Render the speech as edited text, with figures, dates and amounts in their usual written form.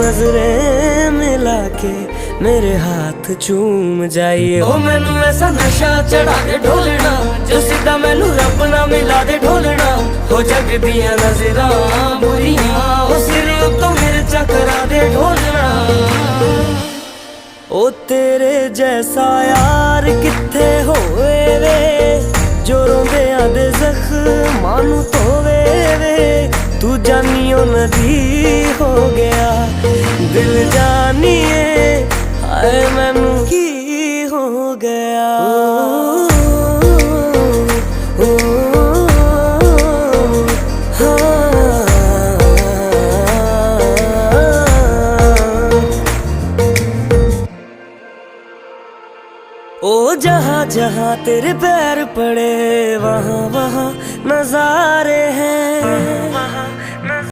नजरें मिला के मेरे हाथ चूम जाइए। ओ मैनू ऐसा नशा चढ़ा दे ढोलना, जो सीधा मैनू रब ना मिला दे ढोलना। हो जग दियां नजरां बुरियां, ओ सिर तो मिर्चा करा दे ढोलना। ओ तेरे जैसा यार किथे होवे वे, जो रोंदियां दे जख्मां नू धोवे वे। तू जानियो नदी हो गया दिल जानिए, हाय मैनू की हो गया। ओ जहाँ जहाँ तेरे पैर पड़े वहाँ वहाँ नजारे हैं।